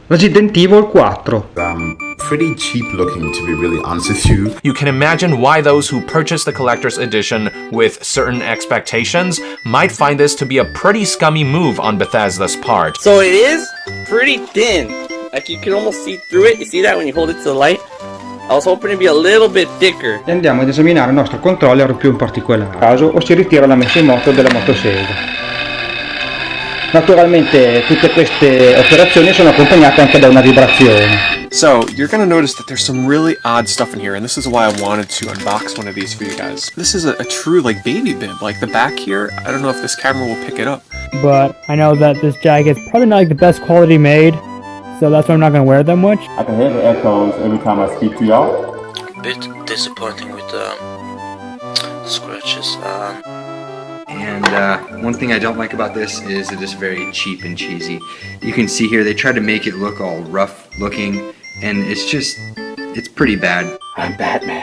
Resident Evil 4. Pretty cheap looking, to be really honest with you. You can imagine why those who purchase the collector's edition with certain expectations might find this to be a pretty scummy move on Bethesda's part. So it is pretty thin. Like you can almost see through it. You see that when you hold it to the light? I was hoping to be a little bit thicker. E andiamo ad esaminare il nostro controller più in particolare caso o si ritira la messa in moto della motosega. Naturalmente tutte queste operazioni sono accompagnate anche da una vibrazione. So, you're gonna notice that there's some really odd stuff in here, and this is why I wanted to unbox one of these for you guys. This is a true, like, baby bib. Like, the back here, I don't know if this camera will pick it up. But I know that this jacket's probably not like the best quality made, so that's why I'm not gonna wear them much. I can hear the echoes every time I speak to y'all. A bit disappointing with the scratches. And one thing I don't like about this is it is very cheap and cheesy. You can see here they try to make it look all rough looking, and it's pretty bad. I'm Batman.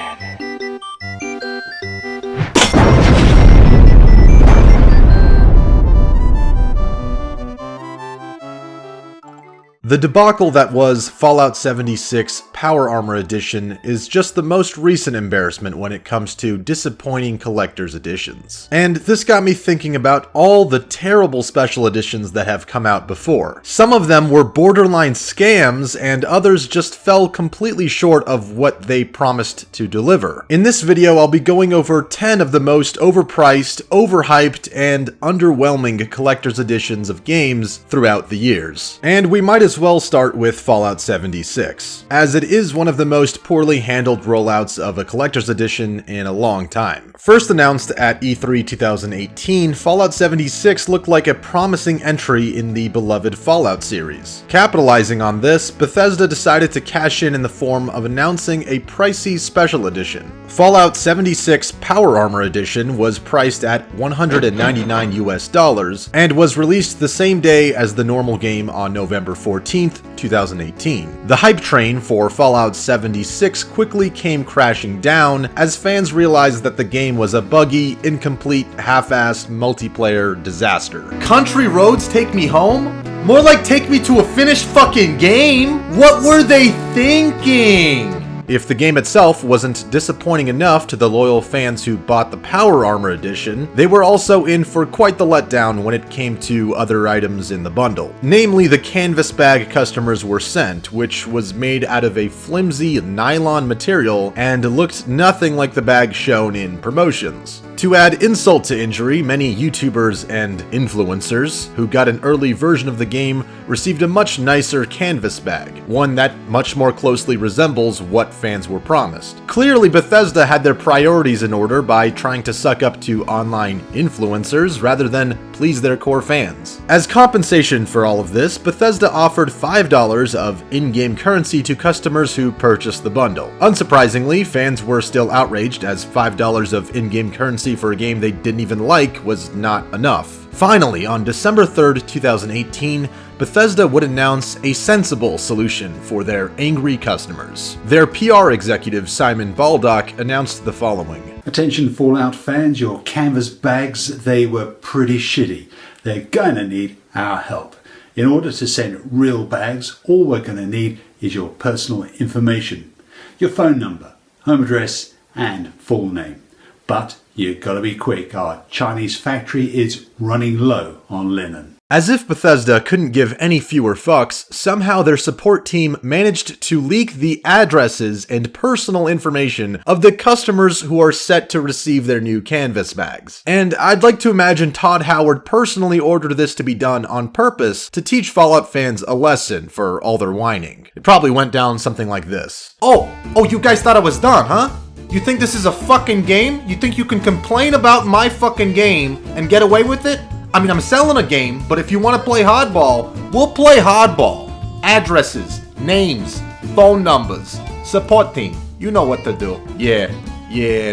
The debacle that was Fallout 76 Power Armor Edition is just the most recent embarrassment when it comes to disappointing collector's editions. And this got me thinking about all the terrible special editions that have come out before. Some of them were borderline scams, and others just fell completely short of what they promised to deliver. In this video, I'll be going over 10 of the most overpriced, overhyped, and underwhelming collector's editions of games throughout the years. And we might as well start with Fallout 76, as it is one of the most poorly handled rollouts of a collector's edition in a long time. First announced at E3 2018, Fallout 76 looked like a promising entry in the beloved Fallout series. Capitalizing on this, Bethesda decided to cash in the form of announcing a pricey special edition. Fallout 76 Power Armor Edition was priced at $199 US and was released the same day as the normal game on November 14th, 2018. The hype train for Fallout 76 quickly came crashing down as fans realized that the game was a buggy, incomplete, half-assed multiplayer disaster. Country roads take me home? More like take me to a finished fucking game? What were they thinking? If the game itself wasn't disappointing enough to the loyal fans who bought the Power Armor Edition, they were also in for quite the letdown when it came to other items in the bundle. Namely, the canvas bag customers were sent, which was made out of a flimsy nylon material and looked nothing like the bag shown in promotions. To add insult to injury, many YouTubers and influencers who got an early version of the game received a much nicer canvas bag, one that much more closely resembles what fans were promised. Clearly, Bethesda had their priorities in order by trying to suck up to online influencers rather than please their core fans. As compensation for all of this, Bethesda offered $5 of in-game currency to customers who purchased the bundle. Unsurprisingly, fans were still outraged as $5 of in-game currency for a game they didn't even like was not enough. Finally, on December 3rd, 2018, Bethesda would announce a sensible solution for their angry customers. Their PR executive, Simon Baldock, announced the following. Attention Fallout fans, your canvas bags, they were pretty shitty. They're gonna need our help. In order to send real bags, all we're gonna need is your personal information. Your phone number, home address, and full name. But you gotta be quick, our Chinese factory is running low on linen. As if Bethesda couldn't give any fewer fucks, somehow their support team managed to leak the addresses and personal information of the customers who are set to receive their new canvas bags. And I'd like to imagine Todd Howard personally ordered this to be done on purpose to teach Fallout fans a lesson for all their whining. It probably went down something like this. Oh, you guys thought I was done, huh? You think this is a fucking game? You think you can complain about my fucking game and get away with it? I mean, I'm selling a game, but if you want to play hardball, we'll play hardball. Addresses, names, phone numbers, support team. You know what to do. Yeah,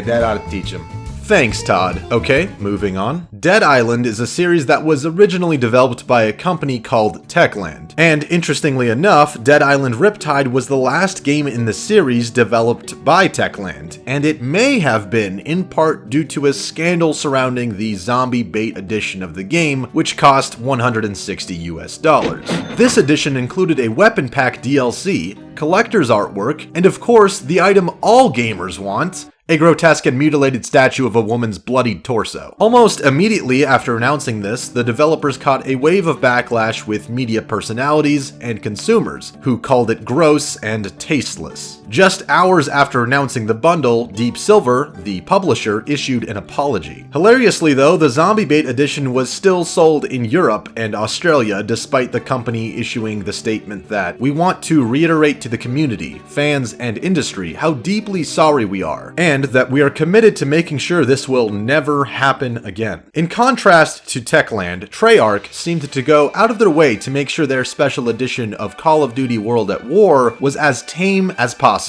that ought to teach them. Thanks, Todd. Okay, moving on. Dead Island is a series that was originally developed by a company called Techland. And interestingly enough, Dead Island Riptide was the last game in the series developed by Techland, and it may have been in part due to a scandal surrounding the zombie bait edition of the game, which cost $160. This edition included a weapon pack DLC, collector's artwork, and of course, the item all gamers want, a grotesque and mutilated statue of a woman's bloodied torso. Almost immediately after announcing this, the developers caught a wave of backlash with media personalities and consumers, who called it gross and tasteless. Just hours after announcing the bundle, Deep Silver, the publisher, issued an apology. Hilariously though, the Zombie Bait edition was still sold in Europe and Australia, despite the company issuing the statement that, "We want to reiterate to the community, fans, and industry how deeply sorry we are, and that we are committed to making sure this will never happen again." In contrast to Techland, Treyarch seemed to go out of their way to make sure their special edition of Call of Duty World at War was as tame as possible.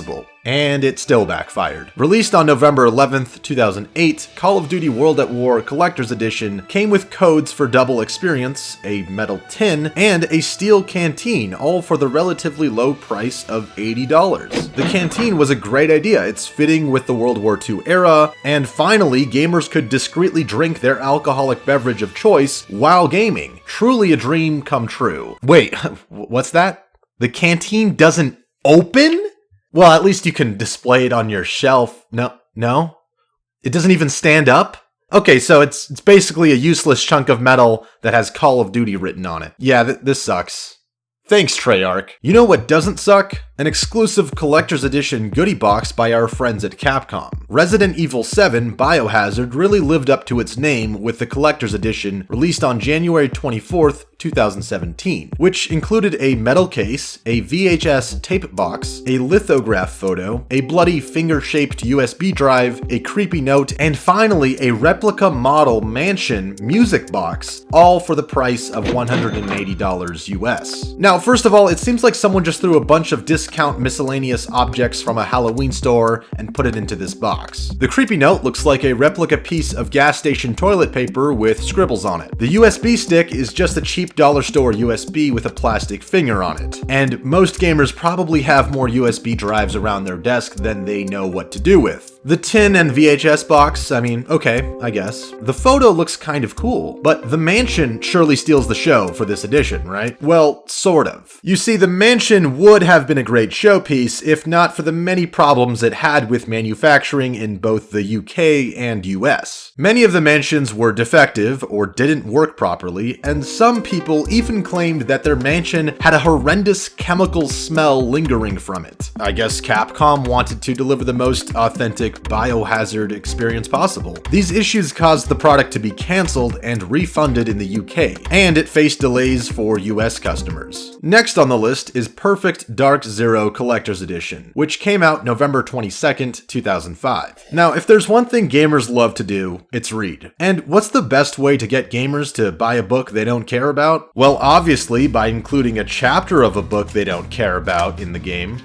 And it still backfired. Released on November 11th, 2008, Call of Duty World at War Collector's Edition came with codes for double experience, a metal tin, and a steel canteen, all for the relatively low price of $80. The canteen was a great idea, it's fitting with the World War II era, and finally, gamers could discreetly drink their alcoholic beverage of choice while gaming. Truly a dream come true. Wait, what's that? The canteen doesn't open? Well, at least you can display it on your shelf. No? It doesn't even stand up? Okay, so it's basically a useless chunk of metal that has Call of Duty written on it. Yeah, this sucks. Thanks, Treyarch. You know what doesn't suck? An exclusive collector's edition goodie box by our friends at Capcom. Resident Evil 7 Biohazard really lived up to its name with the collector's edition released on January 24th, 2017, which included a metal case, a VHS tape box, a lithograph photo, a bloody finger-shaped USB drive, a creepy note, and finally a replica model mansion music box, all for the price of $180 US. Now, first of all, it seems like someone just threw a bunch of discount miscellaneous objects from a Halloween store and put it into this box. The creepy note looks like a replica piece of gas station toilet paper with scribbles on it. The USB stick is just a cheap dollar store USB with a plastic finger on it. And most gamers probably have more USB drives around their desk than they know what to do with. The tin and VHS box, I mean, okay, I guess. The photo looks kind of cool, but the mansion surely steals the show for this edition, right? Well, sort of. You see, the mansion would have been a great showpiece if not for the many problems it had with manufacturing in both the UK and US. Many of the mansions were defective or didn't work properly, and some people even claimed that their mansion had a horrendous chemical smell lingering from it. I guess Capcom wanted to deliver the most authentic biohazard experience possible. These issues caused the product to be cancelled and refunded in the UK, and it faced delays for US customers. Next on the list is Perfect Dark Zero Collector's Edition, which came out November 22nd, 2005. Now, if there's one thing gamers love to do, it's read. And what's the best way to get gamers to buy a book they don't care about? Well, obviously by including a chapter of a book they don't care about in the game.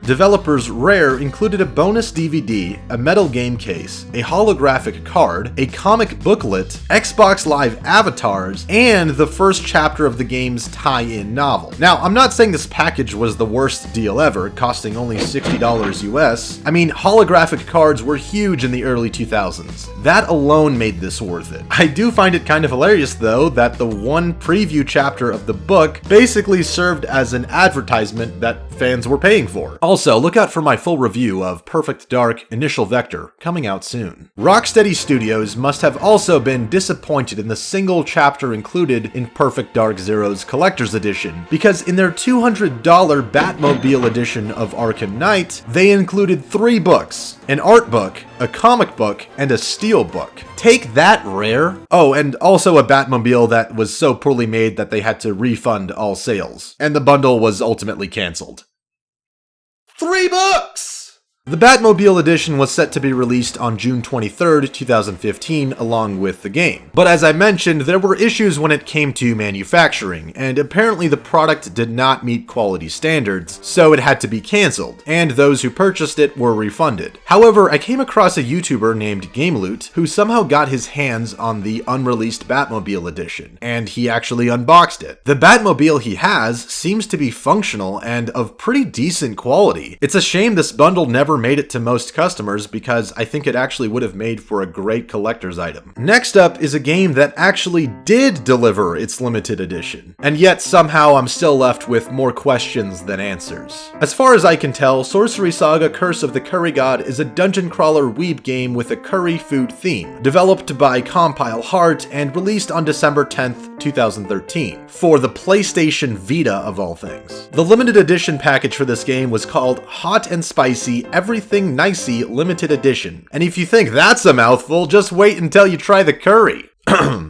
Developers Rare included a bonus DVD, a metal game case, a holographic card, a comic booklet, Xbox Live avatars, and the first chapter of the game's tie-in novel. Now, I'm not saying this package was the worst deal ever, costing only $60 US. I mean, holographic cards were huge in the early 2000s. That alone made this worth it. I do find it kind of hilarious, though, that the one preview chapter of the book basically served as an advertisement that fans were paying for. Also, look out for my full review of Perfect Dark Initial Vector, coming out soon. Rocksteady Studios must have also been disappointed in the single chapter included in Perfect Dark Zero's Collector's Edition, because in their $200 Batmobile edition of Arkham Knight, they included 3 books: an art book, a comic book, and a steel book. Take that, Rare! Oh, and also a Batmobile that was so poorly made that they had to refund all sales, and the bundle was ultimately cancelled. 3 books! The Batmobile edition was set to be released on June 23rd, 2015, along with the game. But as I mentioned, there were issues when it came to manufacturing, and apparently the product did not meet quality standards, so it had to be cancelled, and those who purchased it were refunded. However, I came across a YouTuber named GameLoot who somehow got his hands on the unreleased Batmobile edition, and he actually unboxed it. The Batmobile he has seems to be functional and of pretty decent quality. It's a shame this bundle never made it to most customers because I think it actually would have made for a great collector's item. Next up is a game that actually did deliver its limited edition, and yet somehow I'm still left with more questions than answers. As far as I can tell, Sorcery Saga Curse of the Curry God is a dungeon crawler weeb game with a curry food theme, developed by Compile Heart and released on December 10th, 2013, for the PlayStation Vita of all things. The limited edition package for this game was called Hot and Spicy Everything Nicey Limited Edition, and if you think that's a mouthful, just wait until you try the curry.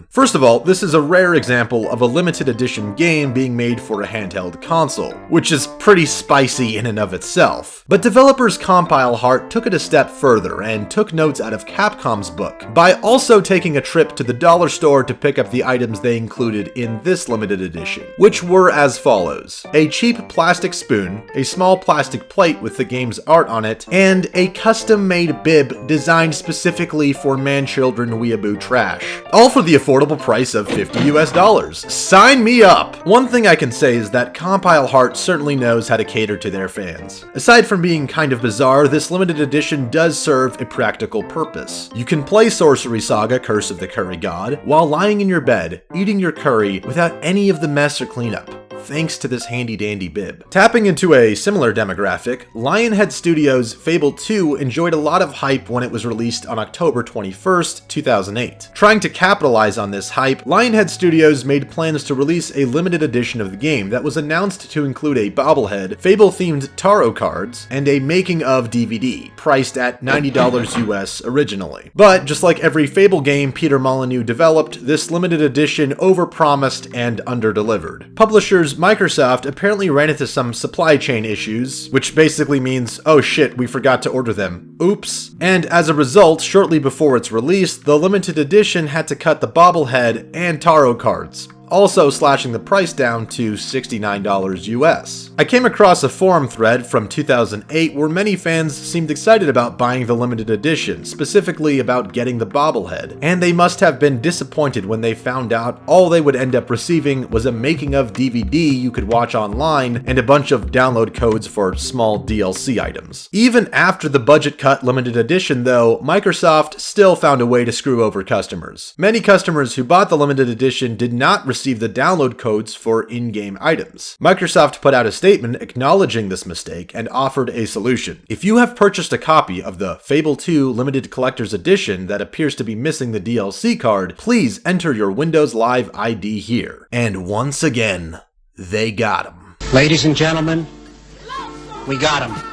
First of all, this is a rare example of a limited edition game being made for a handheld console, which is pretty spicy in and of itself. But developers Compile Heart took it a step further and took notes out of Capcom's book by also taking a trip to the dollar store to pick up the items they included in this limited edition, which were as follows: a cheap plastic spoon, a small plastic plate with the game's art on it, and a custom-made bib designed specifically for man-children weeaboo trash. All for the affordable price of $50 US. Sign me up! One thing I can say is that Compile Heart certainly knows how to cater to their fans. Aside from being kind of bizarre, this limited edition does serve a practical purpose. You can play Sorcery Saga Curse of the Curry God while lying in your bed, eating your curry without any of the mess or cleanup, thanks to this handy-dandy bib. Tapping into a similar demographic, Lionhead Studios' Fable 2 enjoyed a lot of hype when it was released on October 21st, 2008. Trying to capitalize on this hype, Lionhead Studios made plans to release a limited edition of the game that was announced to include a bobblehead, Fable-themed tarot cards, and a making-of DVD, priced at $90 US originally. But just like every Fable game Peter Molyneux developed, this limited edition overpromised and underdelivered. Publishers Microsoft apparently ran into some supply chain issues, which basically means, oh shit, we forgot to order them. Oops. And as a result, shortly before its release, the limited edition had to cut the bobblehead and tarot cards, also slashing the price down to $69 US. I came across a forum thread from 2008 where many fans seemed excited about buying the limited edition, specifically about getting the bobblehead, and they must have been disappointed when they found out all they would end up receiving was a making-of DVD you could watch online and a bunch of download codes for small DLC items. Even after the budget-cut limited edition though, Microsoft still found a way to screw over customers. Many customers who bought the limited edition did not receive the download codes for in-game items. Microsoft put out a statement acknowledging this mistake and offered a solution. If you have purchased a copy of the Fable 2 Limited Collector's Edition that appears to be missing the DLC card, please enter your Windows Live ID here. And once again, they got him. Ladies and gentlemen, we got him.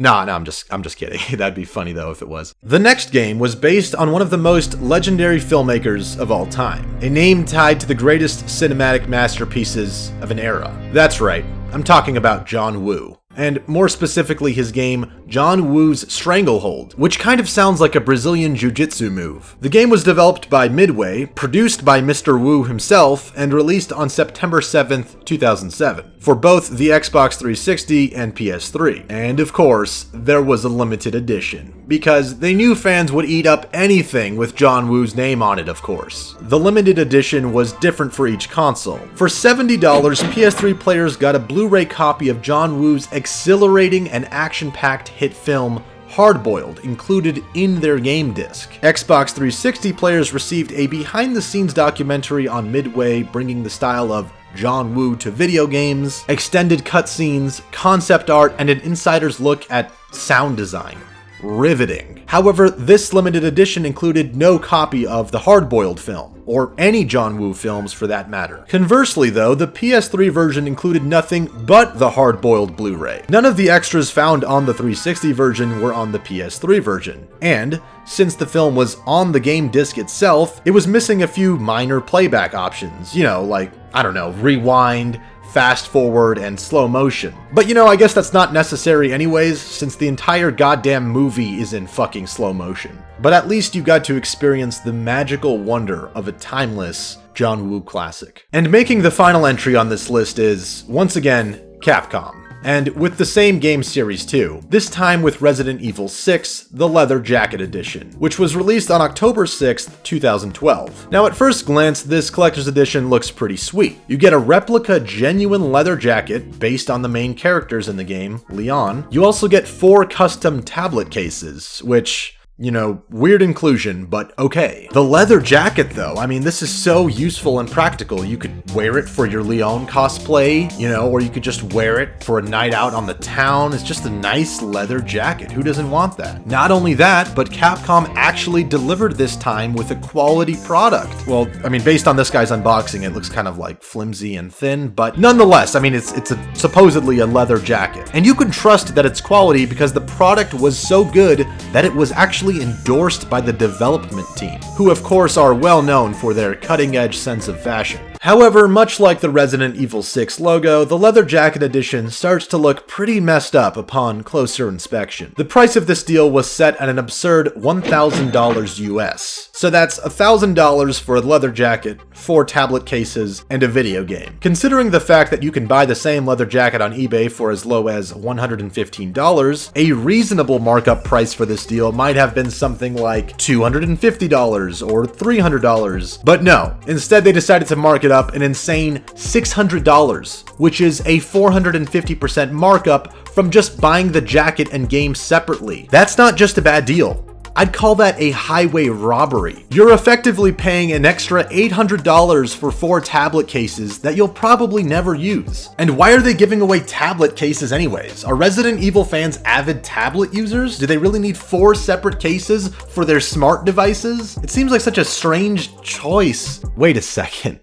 Nah, I'm just kidding. That'd be funny though if it was. The next game was based on one of the most legendary filmmakers of all time, a name tied to the greatest cinematic masterpieces of an era. That's right, I'm talking about John Woo. And more specifically his game, John Woo's Stranglehold, which kind of sounds like a Brazilian jiu-jitsu move. The game was developed by Midway, produced by Mr. Woo himself, and released on September 7th, 2007, for both the Xbox 360 and PS3. And of course, there was a limited edition, because they knew fans would eat up anything with John Woo's name on it, of course. The limited edition was different for each console. For $70, PS3 players got a Blu-ray copy of John Woo's exhilarating and action-packed hit film Hardboiled included in their game disc. Xbox 360 players received a behind-the-scenes documentary on Midway bringing the style of John Woo to video games, extended cutscenes, concept art, and an insider's look at sound design. Riveting. However, this limited edition included no copy of the Hardboiled film, or any John Woo films for that matter. Conversely though, the PS3 version included nothing but the Hardboiled Blu-ray. None of the extras found on the 360 version were on the PS3 version, and since the film was on the game disc itself, it was missing a few minor playback options, you know, like, I don't know, rewind, fast forward and slow motion. But you know, I guess that's not necessary anyways, since the entire goddamn movie is in fucking slow motion. But at least you got to experience the magical wonder of a timeless John Woo classic. And making the final entry on this list is, once again, Capcom. And with the same game series too, this time with Resident Evil 6, the Leather Jacket Edition, which was released on October 6th, 2012. Now at first glance, this collector's edition looks pretty sweet. You get a replica genuine leather jacket based on the main characters in the game, Leon. You also get 4 custom tablet cases, which, you know, weird inclusion, but okay. The leather jacket though, I mean, this is so useful and practical. You could wear it for your Leon cosplay, you know, or you could just wear it for a night out on the town. It's just a nice leather jacket. Who doesn't want that? Not only that, but Capcom actually delivered this time with a quality product. Well, I mean, based on this guy's unboxing, it looks kind of like flimsy and thin, but nonetheless, I mean, it's supposedly a leather jacket. And you can trust that it's quality because the product was so good that it was actually endorsed by the development team, who of course are well known for their cutting-edge sense of fashion. However, much like the Resident Evil 6 logo, the Leather Jacket Edition starts to look pretty messed up upon closer inspection. The price of this deal was set at an absurd $1,000 US. So that's $1,000 for a leather jacket, 4 tablet cases, and a video game. Considering the fact that you can buy the same leather jacket on eBay for as low as $115, a reasonable markup price for this deal might have been something like $250 or $300. But no, instead they decided to mark it up an insane $600, which is a 450% markup from just buying the jacket and game separately. That's not just a bad deal. I'd call that a highway robbery. You're effectively paying an extra $800 for 4 tablet cases that you'll probably never use. And why are they giving away tablet cases anyways? Are Resident Evil fans avid tablet users? Do they really need 4 separate cases for their smart devices? It seems like such a strange choice. Wait a second.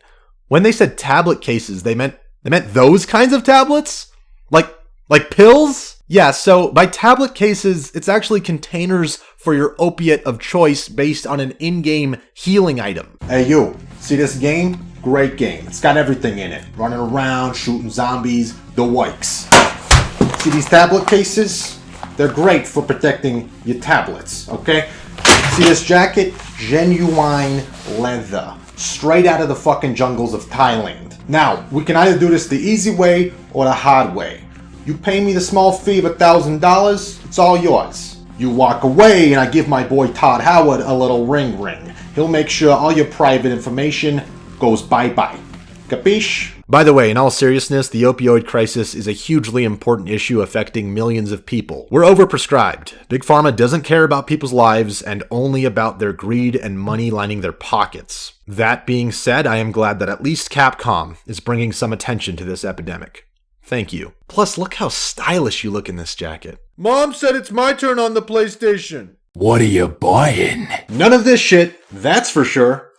When they said tablet cases, they meant those kinds of tablets? Like pills? Yeah, so by tablet cases, it's actually containers for your opiate of choice based on an in-game healing item. Hey you, see this game? Great game. It's got everything in it. Running around, shooting zombies, the wikes. See these tablet cases? They're great for protecting your tablets, okay? See this jacket? Genuine leather. Straight out of the fucking jungles of Thailand. Now, we can either do this the easy way or the hard way. You pay me the small fee of $1,000, it's all yours. You walk away and I give my boy Todd Howard a little ring. He'll make sure all your private information goes bye-bye. Capiche? By the way, in all seriousness, the opioid crisis is a hugely important issue affecting millions of people. We're overprescribed. Big Pharma doesn't care about people's lives and only about their greed and money lining their pockets. That being said, I am glad that at least Capcom is bringing some attention to this epidemic. Thank you. Plus, look how stylish you look in this jacket. Mom said it's my turn on the PlayStation. What are you buying? None of this shit, that's for sure.